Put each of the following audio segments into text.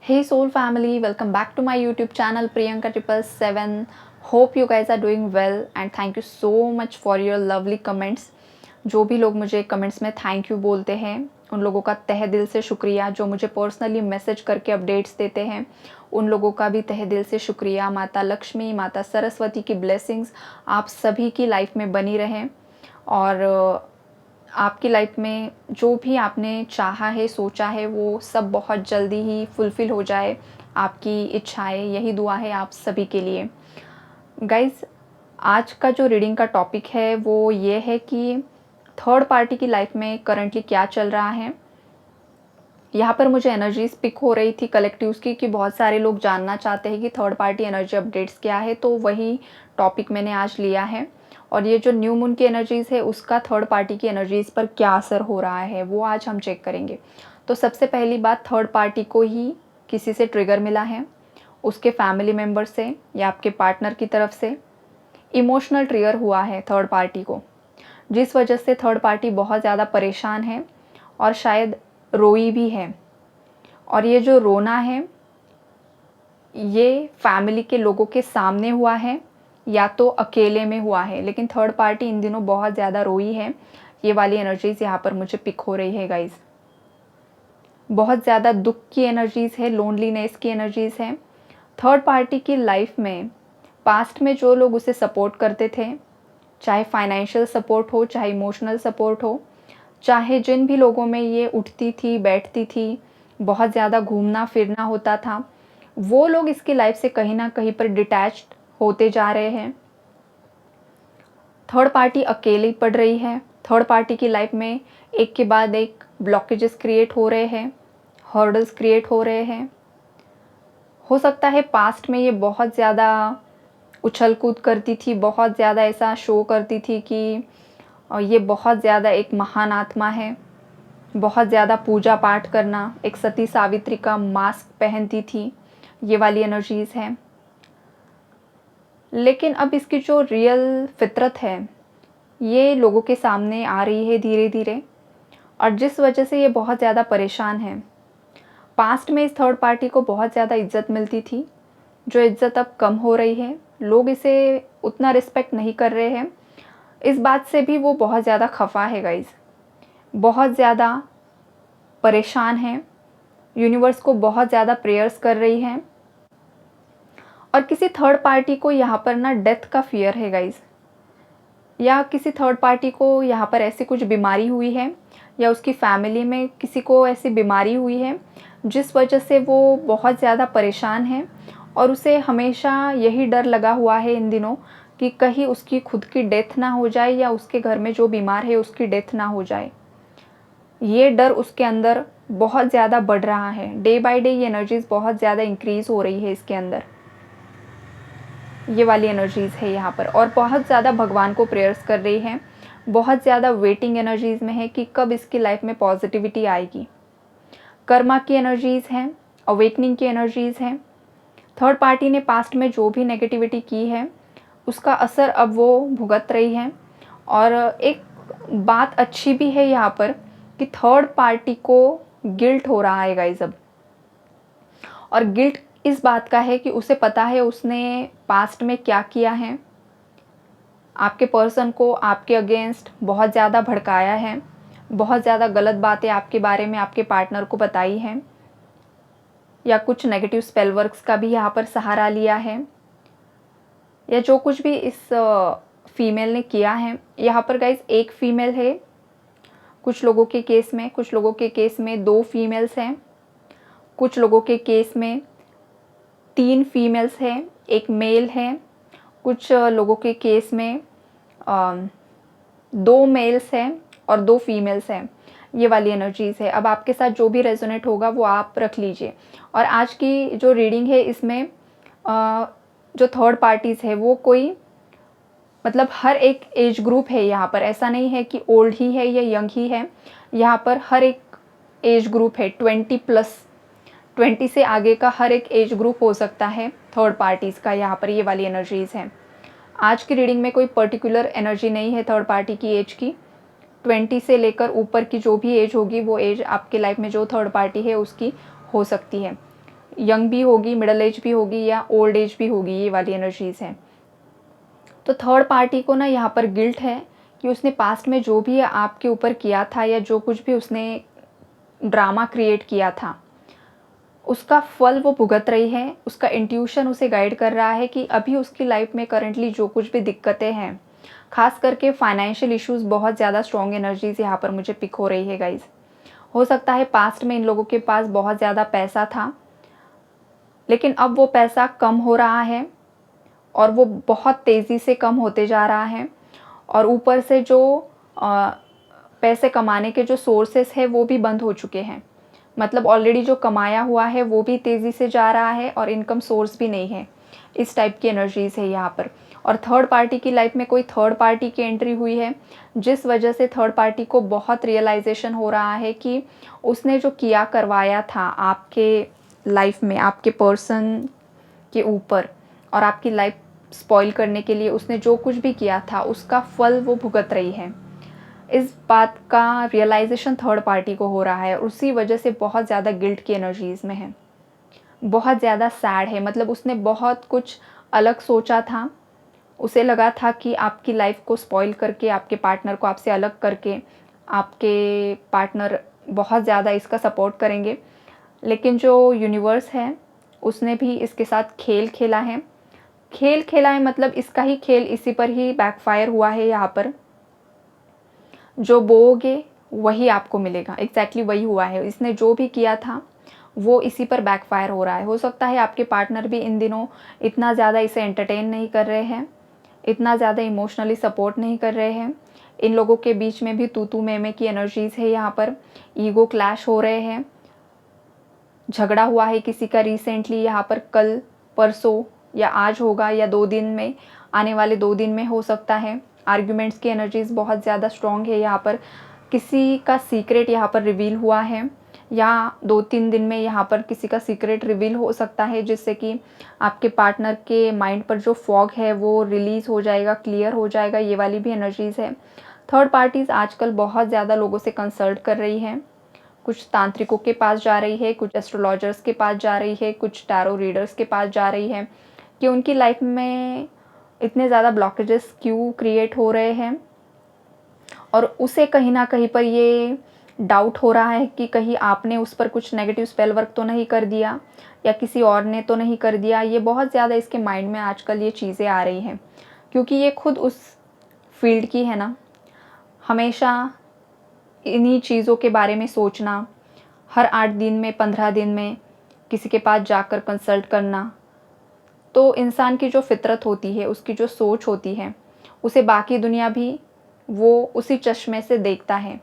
Hey soul family, welcome back to my YouTube channel Priyanka777. Hope you guys are doing well and thank you so much for your lovely comments. जो भी लोग मुझे comments में thank you बोलते हैं उन लोगों का तहे दिल से शुक्रिया। जो मुझे पर्सनली मैसेज करके अपडेट्स देते हैं उन लोगों का भी तहे दिल से शुक्रिया। माता लक्ष्मी, माता सरस्वती की ब्लेसिंग्स आप सभी की लाइफ में बनी रहें और आपकी लाइफ में जो भी आपने चाहा है, सोचा है, वो सब बहुत जल्दी ही फुलफ़िल हो जाए। आपकी इच्छाएँ, यही दुआ है आप सभी के लिए। गाइज़, आज का जो रीडिंग का टॉपिक है वो ये है कि थर्ड पार्टी की लाइफ में करंटली क्या चल रहा है। यहाँ पर मुझे एनर्जीज़ पिक हो रही थी कलेक्टिव्स की कि बहुत सारे लोग जानना चाहते हैं कि थर्ड पार्टी एनर्जी अपडेट्स क्या है, तो वही टॉपिक मैंने आज लिया है। और ये जो न्यू मून की एनर्जीज़ है उसका थर्ड पार्टी की एनर्जीज़ पर क्या असर हो रहा है वो आज हम चेक करेंगे। तो सबसे पहली बात, थर्ड पार्टी को ही किसी से ट्रिगर मिला है, उसके फैमिली मेम्बर से या आपके पार्टनर की तरफ से इमोशनल ट्रिगर हुआ है थर्ड पार्टी को, जिस वजह से थर्ड पार्टी बहुत ज़्यादा परेशान है और शायद रोई भी है। और ये जो रोना है ये फैमिली के लोगों के सामने हुआ है या तो अकेले में हुआ है, लेकिन थर्ड पार्टी इन दिनों बहुत ज़्यादा रोई है। ये वाली एनर्जीज़ यहाँ पर मुझे पिक हो रही है गाइज़। बहुत ज़्यादा दुख की एनर्जीज़ है, लोनलीनेस की एनर्जीज़ है। थर्ड पार्टी की लाइफ में पास्ट में जो लोग उसे सपोर्ट करते थे, चाहे फाइनेंशियल सपोर्ट हो, चाहे इमोशनल सपोर्ट हो, चाहे जिन भी लोगों में ये उठती थी, बैठती थी, बहुत ज़्यादा घूमना फिरना होता था, वो लोग इसकी लाइफ से कहीं ना कहीं पर डिटैच्ड होते जा रहे हैं। थर्ड पार्टी अकेली पड़ रही है। थर्ड पार्टी की लाइफ में एक के बाद एक ब्लॉकेजेस क्रिएट हो रहे हैं, हर्डल्स क्रिएट हो रहे हैं। हो सकता है पास्ट में ये बहुत ज़्यादा उछल कूद करती थी, बहुत ज़्यादा ऐसा शो करती थी कि ये बहुत ज़्यादा एक महान आत्मा है, बहुत ज़्यादा पूजा पाठ करना, एक सती सावित्री का मास्क पहनती थी, ये वाली एनर्जीज़ हैं। लेकिन अब इसकी जो रियल फितरत है ये लोगों के सामने आ रही है धीरे धीरे, और जिस वजह से ये बहुत ज़्यादा परेशान है। पास्ट में इस थर्ड पार्टी को बहुत ज़्यादा इज्जत मिलती थी, जो इज्जत अब कम हो रही है। लोग इसे उतना रिस्पेक्ट नहीं कर रहे हैं। इस बात से भी वो बहुत ज़्यादा खफा है गाइज़, बहुत ज़्यादा परेशान है। यूनिवर्स को बहुत ज़्यादा प्रेयर्स कर रही हैं। और किसी थर्ड पार्टी को यहाँ पर ना डेथ का फियर है गाइज़, या किसी थर्ड पार्टी को यहाँ पर ऐसी कुछ बीमारी हुई है या उसकी फैमिली में किसी को ऐसी बीमारी हुई है जिस वजह से वो बहुत ज़्यादा परेशान है। और उसे हमेशा यही डर लगा हुआ है इन दिनों कि कहीं उसकी खुद की डेथ ना हो जाए या उसके घर में जो बीमार है उसकी डेथ ना हो जाए। ये डर उसके अंदर बहुत ज़्यादा बढ़ रहा है। डे बाय डे ये एनर्जीज़ बहुत ज़्यादा इंक्रीज़ हो रही है इसके अंदर। ये वाली एनर्जीज़ है यहाँ पर, और बहुत ज़्यादा भगवान को प्रेयर्स कर रही है। बहुत ज़्यादा वेटिंग एनर्जीज़ में है कि कब इसकी लाइफ में पॉजिटिविटी आएगी। कर्मा की एनर्जीज़ हैं, अवेकनिंग की एनर्जीज़ हैं। थर्ड पार्टी ने पास्ट में जो भी नेगेटिविटी की है उसका असर अब वो भुगत रही है। और एक बात अच्छी भी है यहाँ पर कि थर्ड पार्टी को गिल्ट हो रहा है गाइस अब। और गिल्ट इस बात का है कि उसे पता है उसने पास्ट में क्या किया है। आपके पर्सन को आपके अगेंस्ट बहुत ज़्यादा भड़काया है, बहुत ज़्यादा गलत बातें आपके बारे में आपके पार्टनर को बताई हैं, या कुछ नेगेटिव स्पेल वर्क्स का भी यहाँ पर सहारा लिया है, या जो कुछ भी इस फीमेल ने किया है। यहाँ पर गाइस एक फीमेल है कुछ लोगों के केस में, कुछ लोगों के केस में 2 फीमेल्स हैं, कुछ लोगों के केस में 3 फीमेल्स हैं, 1 मेल है, कुछ लोगों के केस में 2 मेल्स हैं और 2 फीमेल्स हैं। ये वाली एनर्जीज़ है। अब आपके साथ जो भी रेजोनेट होगा वो आप रख लीजिए। और आज की जो रीडिंग है इसमें जो थर्ड पार्टीज़ है वो कोई मतलब हर एक एज ग्रुप है यहाँ पर। ऐसा नहीं है कि ओल्ड ही है या यंग ही है, यहाँ पर हर एक एज ग्रुप है। 20+ 20 से आगे का हर एक एज ग्रुप हो सकता है थर्ड पार्टीज़ का। यहाँ पर ये वाली एनर्जीज़ हैं। आज की रीडिंग में कोई पर्टिकुलर एनर्जी नहीं है थर्ड पार्टी की एज की। 20 से लेकर ऊपर की जो भी एज होगी वो एज आपके लाइफ में जो थर्ड पार्टी है उसकी हो सकती है। यंग भी होगी, मिडल एज भी होगी या ओल्ड एज भी होगी, ये वाली एनर्जीज़ हैं। तो थर्ड पार्टी को ना यहाँ पर गिल्ट है कि उसने पास्ट में जो भी आपके ऊपर किया था या जो कुछ भी उसने ड्रामा क्रिएट किया था, उसका फल वो भुगत रही है। उसका इंट्यूशन उसे गाइड कर रहा है कि अभी उसकी लाइफ में करंटली जो कुछ भी दिक्कतें हैं, ख़ास करके फाइनेंशियल इश्यूज़, बहुत ज़्यादा स्ट्रॉन्ग एनर्जीज़ यहाँ पर मुझे पिक हो रही है गाइज़। हो सकता है पास्ट में इन लोगों के पास बहुत ज़्यादा पैसा था, लेकिन अब वो पैसा कम हो रहा है और वो बहुत तेज़ी से कम होते जा रहा है। और ऊपर से जो पैसे कमाने के जो सोर्सेस है वो भी बंद हो चुके हैं। मतलब ऑलरेडी जो कमाया हुआ है वो भी तेज़ी से जा रहा है और इनकम सोर्स भी नहीं है। इस टाइप की एनर्जीज़ है यहाँ पर। और थर्ड पार्टी की लाइफ में कोई थर्ड पार्टी की एंट्री हुई है, जिस वजह से थर्ड पार्टी को बहुत रियलाइजेशन हो रहा है कि उसने जो किया करवाया था आपके लाइफ में, आपके पर्सन के ऊपर, और आपकी लाइफ स्पॉइल करने के लिए उसने जो कुछ भी किया था, उसका फल वो भुगत रही है। इस बात का रियलाइजेशन थर्ड पार्टी को हो रहा है और उसी वजह से बहुत ज़्यादा गिल्ट की एनर्जीज़ में है, बहुत ज़्यादा सैड है। मतलब उसने बहुत कुछ अलग सोचा था। उसे लगा था कि आपकी लाइफ को स्पॉइल करके, आपके पार्टनर को आपसे अलग करके, आपके पार्टनर बहुत ज़्यादा इसका सपोर्ट करेंगे। लेकिन जो यूनिवर्स है, उसने भी इसके साथ खेल खेला है। खेल खेला है मतलब इसका ही खेल इसी पर ही बैकफायर हुआ है यहाँ पर। जो बोओगे वही आपको मिलेगा, एग्जैक्टली वही हुआ है। इसने जो भी किया था वो इसी पर बैकफायर हो रहा है। हो सकता है आपके पार्टनर भी इन दिनों इतना ज़्यादा इसे एंटरटेन नहीं कर रहे हैं, इतना ज़्यादा इमोशनली सपोर्ट नहीं कर रहे हैं। इन लोगों के बीच में भी तू मैं की एनर्जीज़ है यहाँ पर। ईगो क्लैश हो रहे हैं, झगड़ा हुआ है किसी का रिसेंटली यहाँ पर, कल परसों या आज होगा या 2 दिन में, आने वाले 2 दिन में हो सकता है। आर्ग्यूमेंट्स की एनर्जीज़ बहुत ज़्यादा स्ट्रॉन्ग है यहाँ पर। किसी का सीक्रेट यहाँ पर रिवील हुआ है या 2-3 दिन में यहाँ पर किसी का सीक्रेट रिवील हो सकता है, जिससे कि आपके पार्टनर के माइंड पर जो फॉग है वो रिलीज़ हो जाएगा, क्लियर हो जाएगा। ये वाली भी एनर्जीज़ है। थर्ड पार्टीज़ आजकल बहुत ज़्यादा लोगों से कंसल्ट कर रही हैं। कुछ तांत्रिकों के पास जा रही है, कुछ एस्ट्रोलॉजर्स के पास जा रही है, कुछ टैरो रीडर्स के पास जा रही है कि उनकी लाइफ में इतने ज़्यादा ब्लॉकेजेस क्यों क्रिएट हो रहे हैं। और उसे कहीं ना कहीं पर ये डाउट हो रहा है कि कहीं आपने उस पर कुछ नेगेटिव स्पेल वर्क तो नहीं कर दिया या किसी और ने तो नहीं कर दिया। ये बहुत ज़्यादा इसके माइंड में आजकल ये चीज़ें आ रही हैं, क्योंकि ये खुद उस फील्ड की है ना। हमेशा इन्हीं चीज़ों के बारे में सोचना, हर 8 दिन में, 15 दिन में किसी के पास जाकर कंसल्ट करना, तो इंसान की जो फितरत होती है, उसकी जो सोच होती है, उसे बाकी दुनिया भी वो उसी चश्मे से देखता है।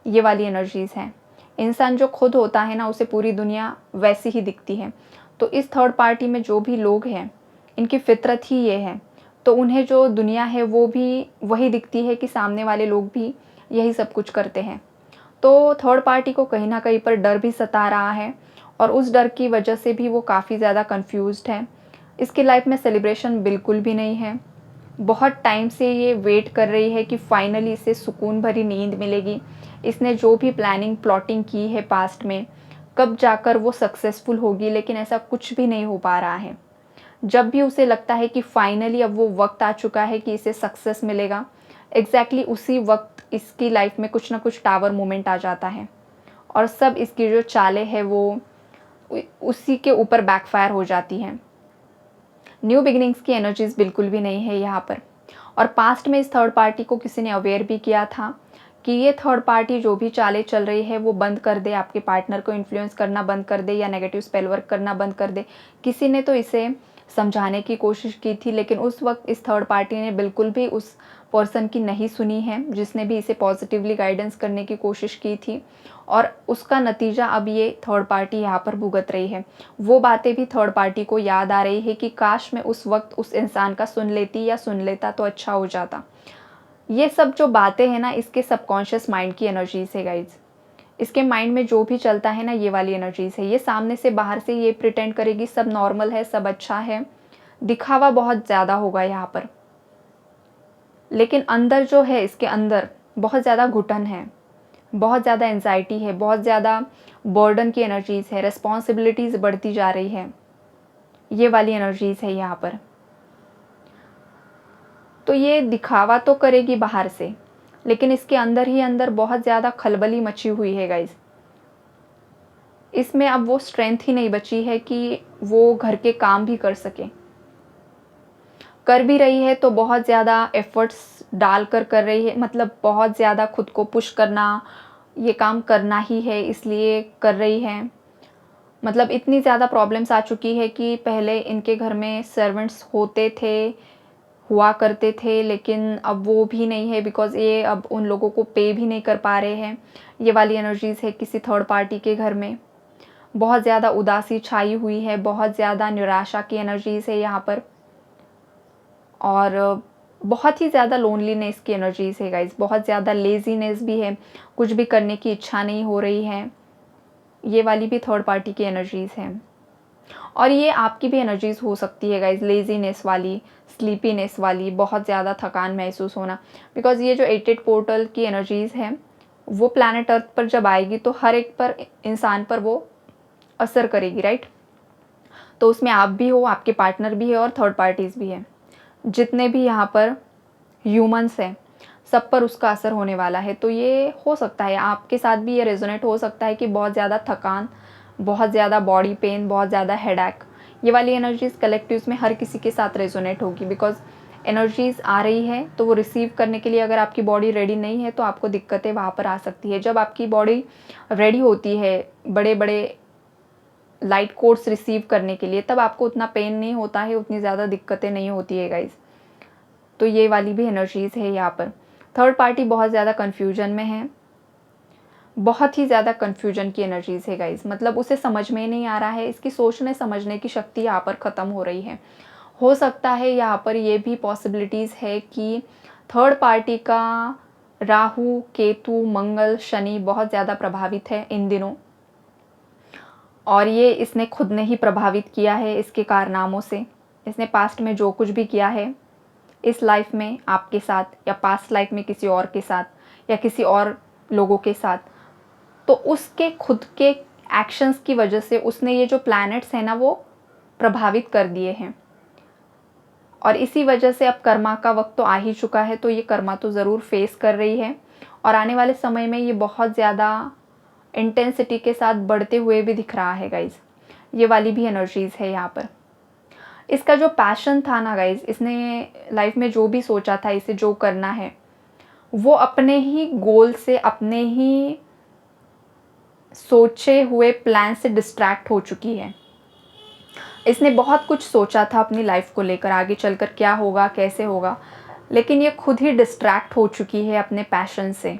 ये वाली एनर्जीज़ हैं। इंसान जो खुद होता है ना, उसे पूरी दुनिया वैसी ही दिखती है। तो इस थर्ड पार्टी में जो भी लोग हैं, इनकी फितरत ही ये है। तो उन्हें जो दुनिया है वो भी वही दिखती है कि सामने वाले लोग भी यही सब कुछ करते हैं। तो थर्ड पार्टी को कहीं न कहीं पर डर भी सता रहा है और उस डर की वजह से भी वो काफ़ी ज़्यादा कन्फ्यूज़्ड है। इसकी लाइफ में सेलिब्रेशन बिल्कुल भी नहीं है। बहुत टाइम से ये वेट कर रही है कि फाइनली इसे सुकून भरी नींद मिलेगी। इसने जो भी प्लानिंग, प्लॉटिंग की है पास्ट में, कब जाकर वो सक्सेसफुल होगी, लेकिन ऐसा कुछ भी नहीं हो पा रहा है। जब भी उसे लगता है कि फाइनली अब वो वक़्त आ चुका है कि इसे सक्सेस मिलेगा, एग्ज़ैक्टली उसी वक़्त इसकी लाइफ में कुछ ना कुछ टावर मोमेंट आ जाता है और सब इसकी जो चालें हैं वो उसी के ऊपर बैकफायर हो जाती हैं। न्यू बिगिनिंग्स की एनर्जीज़ बिल्कुल भी नहीं है यहाँ पर। और पास्ट में इस थर्ड पार्टी को किसी ने अवेयर भी किया था कि ये थर्ड पार्टी जो भी चालें चल रही है वो बंद कर दे, आपके पार्टनर को इन्फ्लुएंस करना बंद कर दे या नेगेटिव स्पेल वर्क करना बंद कर दे। किसी ने तो इसे समझाने की कोशिश की थी, लेकिन उस वक्त इस थर्ड पार्टी ने बिल्कुल भी उस पर्सन की नहीं सुनी है जिसने भी इसे पॉजिटिवली गाइडेंस करने की कोशिश की थी। और उसका नतीजा अब ये थर्ड पार्टी यहाँ पर भुगत रही है। वो बातें भी थर्ड पार्टी को याद आ रही है कि काश मैं उस वक्त उस इंसान का सुन लेती या सुन लेता तो अच्छा हो जाता। ये सब जो बातें हैं ना, इसके सबकॉन्शियस माइंड की एनर्जीज है गाइज। इसके माइंड में जो भी चलता है ना, ये वाली एनर्जीज है। ये सामने से, बाहर से ये प्रिटेंड करेगी सब नॉर्मल है, सब अच्छा है, दिखावा बहुत ज़्यादा होगा यहाँ पर, लेकिन अंदर जो है, इसके अंदर बहुत ज़्यादा घुटन है, बहुत ज़्यादा एंजाइटी है, बहुत ज़्यादा बर्डन की एनर्जीज़ है, रिस्पॉन्सिबिलिटीज़ बढ़ती जा रही है, ये वाली एनर्जीज़ है यहाँ पर। तो ये दिखावा तो करेगी बाहर से, लेकिन इसके अंदर ही अंदर बहुत ज़्यादा खलबली मची हुई है गाइज़। इसमें अब वो स्ट्रेंथ ही नहीं बची है कि वो घर के काम भी कर सके। कर भी रही है तो बहुत ज़्यादा एफ़र्ट्स डालकर कर रही है, मतलब बहुत ज़्यादा खुद को पुश करना, ये काम करना ही है इसलिए कर रही है। मतलब इतनी ज़्यादा प्रॉब्लम्स आ चुकी है कि पहले इनके घर में सर्वेंट्स होते थे, हुआ करते थे, लेकिन अब वो भी नहीं है बिकॉज़ ये अब उन लोगों को पे भी नहीं कर पा रहे हैं। ये वाली एनर्जीज़ है किसी थर्ड पार्टी के घर में। बहुत ज़्यादा उदासी छाई हुई है, बहुत ज़्यादा निराशा की एनर्जीज़ है यहाँ पर, और बहुत ही ज़्यादा लोनलीनेस की एनर्जीज़ है गाइज़। बहुत ज़्यादा लेज़ीनेस भी है, कुछ भी करने की इच्छा नहीं हो रही है। ये वाली भी थर्ड पार्टी की एनर्जीज़ हैं, और ये आपकी भी एनर्जीज़ हो सकती है गाइज़, लेज़ीनेस वाली, स्लीपीनेस वाली, बहुत ज़्यादा थकान महसूस होना। बिकॉज़ ये जो 88 पोर्टल की एनर्जीज़ हैं, वो प्लैनेट अर्थ पर जब आएगी तो हर एक पर, इंसान पर वो असर करेगी, राइट? तो उसमें आप भी हो, आपके पार्टनर भी है और थर्ड पार्टीज़ भी हैं। जितने भी यहाँ पर ह्यूमन्स हैं, सब पर उसका असर होने वाला है। तो ये हो सकता है आपके साथ भी ये रेजोनेट हो सकता है कि बहुत ज़्यादा थकान, बहुत ज़्यादा बॉडी पेन, बहुत ज़्यादा हेडेक, ये वाली एनर्जीज़ कलेक्टिव्स में हर किसी के साथ रेजोनेट होगी। बिकॉज़ एनर्जीज़ आ रही है तो वो रिसीव करने के लिए अगर आपकी बॉडी रेडी नहीं है तो आपको दिक्कतें वहाँ पर आ सकती है। जब आपकी बॉडी रेडी होती है बड़े बड़े लाइट कोर्स रिसीव करने के लिए, तब आपको उतना पेन नहीं होता है, उतनी ज़्यादा दिक्कतें नहीं होती है गाइज़। तो ये वाली भी एनर्जीज़ है यहाँ पर। थर्ड पार्टी बहुत ज़्यादा कन्फ्यूजन में है, बहुत ही ज़्यादा कन्फ्यूजन की एनर्जीज़ है गाइज़। मतलब उसे समझ में नहीं आ रहा है, इसकी सोचने समझने की शक्ति यहाँ पर ख़त्म हो रही है। हो सकता है यहाँ पर ये भी पॉसिबिलिटीज़ है कि थर्ड पार्टी का राहु, केतु, मंगल, शनि बहुत ज़्यादा प्रभावित है इन दिनों, और ये इसने खुद ने ही प्रभावित किया है इसके कारनामों से। इसने पास्ट में जो कुछ भी किया है इस लाइफ में आपके साथ, या पास्ट लाइफ में किसी और के साथ, या किसी और लोगों के साथ, तो उसके खुद के एक्शंस की वजह से उसने ये जो प्लैनेट्स हैं ना वो प्रभावित कर दिए हैं, और इसी वजह से अब कर्मा का वक्त तो आ ही चुका है। तो ये कर्मा तो ज़रूर फेस कर रही है, और आने वाले समय में ये बहुत ज़्यादा इंटेंसिटी के साथ बढ़ते हुए भी दिख रहा है गाइज़। ये वाली भी एनर्जीज़ है यहाँ पर। इसका जो पैशन था ना गाइज़, इसने लाइफ में जो भी सोचा था, इसे जो करना है, वो अपने ही गोल से, अपने ही सोचे हुए प्लान से डिस्ट्रैक्ट हो चुकी है। इसने बहुत कुछ सोचा था अपनी लाइफ को लेकर, आगे चलकर क्या होगा, कैसे होगा, लेकिन ये खुद ही डिस्ट्रैक्ट हो चुकी है अपने पैशन से।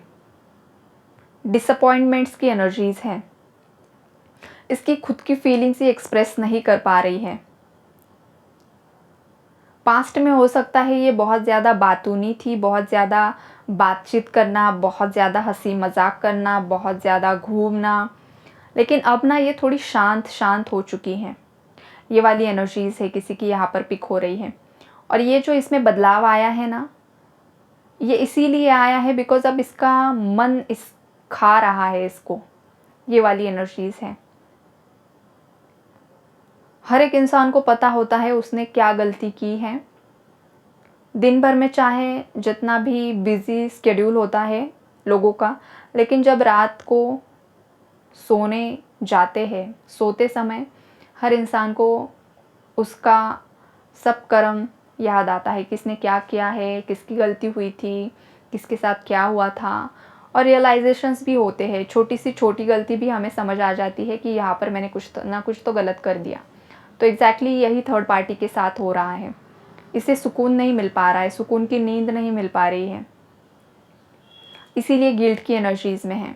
डिसअपॉइंटमेंट्स की एनर्जीज़ हैं। इसकी खुद की फीलिंग्स ही एक्सप्रेस नहीं कर पा रही है। पास्ट में हो सकता है ये बहुत ज़्यादा बातूनी थी, बहुत ज़्यादा बातचीत करना, बहुत ज़्यादा हंसी मजाक करना, बहुत ज़्यादा घूमना, लेकिन अब ना ये थोड़ी शांत शांत हो चुकी हैं। ये वाली एनर्जीज़ है किसी की यहाँ पर पिक हो रही है, और ये जो इसमें बदलाव आया है ना, ये इसीलिए आया है बिकॉज़ अब इसका मन इस खा रहा है इसको। ये वाली एनर्जीज़ है। हर एक इंसान को पता होता है उसने क्या गलती की है। दिन भर में चाहे जितना भी बिज़ी शेड्यूल होता है लोगों का, लेकिन जब रात को सोने जाते हैं, सोते समय हर इंसान को उसका सब कर्म याद आता है, किसने क्या किया है, किसकी गलती हुई थी, किसके साथ क्या हुआ था, और रियलाइजेशंस भी होते हैं। छोटी सी छोटी गलती भी हमें समझ आ जाती है कि यहाँ पर मैंने कुछ तो गलत कर दिया। तो एग्जैक्टली यही थर्ड पार्टी के साथ हो रहा है। इसे सुकून नहीं मिल पा रहा है, सुकून की नींद नहीं मिल पा रही है, इसीलिए गिल्ट की एनर्जीज़ में है।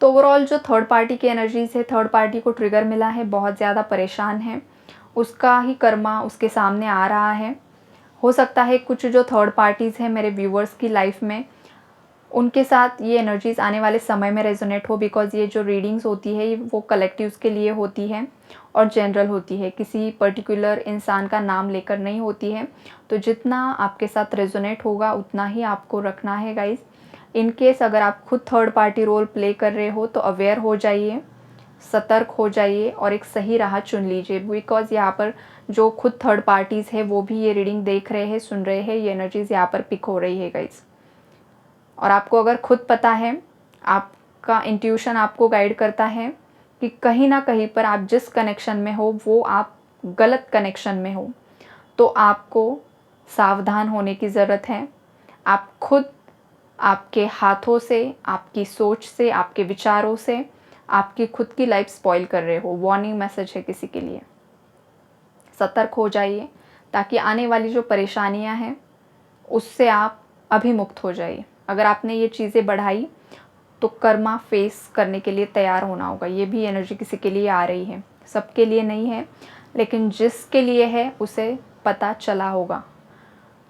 तो ओवरऑल जो थर्ड पार्टी की एनर्जीज़ है, थर्ड पार्टी को ट्रिगर मिला है, बहुत ज़्यादा परेशान है, उसका ही कर्मा उसके सामने आ रहा है। हो सकता है कुछ जो थर्ड पार्टीज़ हैं मेरे व्यूअर्स की लाइफ में, उनके साथ ये एनर्जीज़ आने वाले समय में रेजोनेट हो, बिकॉज़ ये जो रीडिंग्स होती है वो कलेक्टिव्स के लिए होती है और जनरल होती है, किसी पर्टिकुलर इंसान का नाम लेकर नहीं होती है। तो जितना आपके साथ रेजोनेट होगा उतना ही आपको रखना है गाइज़। इन केस अगर आप खुद थर्ड पार्टी रोल प्ले कर रहे हो तो अवेयर हो जाइए, सतर्क हो जाइए और एक सही राह चुन लीजिए। बिकॉज़ यहाँ पर जो खुद थर्ड पार्टीज़ है वो भी ये रीडिंग देख रहे हैं, सुन रहे हैं, ये एनर्जीज़ यहाँ पर पिक हो रही है गाइस। और आपको अगर खुद पता है, आपका इंट्यूशन आपको गाइड करता है कि कहीं ना कहीं पर आप जिस कनेक्शन में हो वो आप गलत कनेक्शन में हो, तो आपको सावधान होने की ज़रूरत है। आप खुद आपके हाथों से, आपकी सोच से, आपके विचारों से आपकी खुद की लाइफ स्पॉइल कर रहे हो। वार्निंग मैसेज है किसी के लिए। सतर्क हो जाइए ताकि आने वाली जो परेशानियां हैं उससे आप अभिमुक्त हो जाइए। अगर आपने ये चीज़ें बढ़ाई तो कर्मा फेस करने के लिए तैयार होना होगा। ये भी एनर्जी किसी के लिए आ रही है, सबके लिए नहीं है, लेकिन जिसके लिए है उसे पता चला होगा।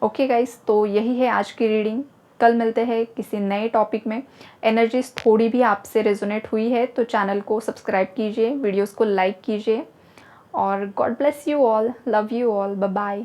ओके गाइस, तो यही है आज की रीडिंग। कल मिलते हैं किसी नए टॉपिक में। एनर्जीज थोड़ी भी आपसे रेजोनेट हुई है तो चैनल को सब्सक्राइब कीजिए, वीडियोस को लाइक कीजिए और God bless you all, love you all, bye bye.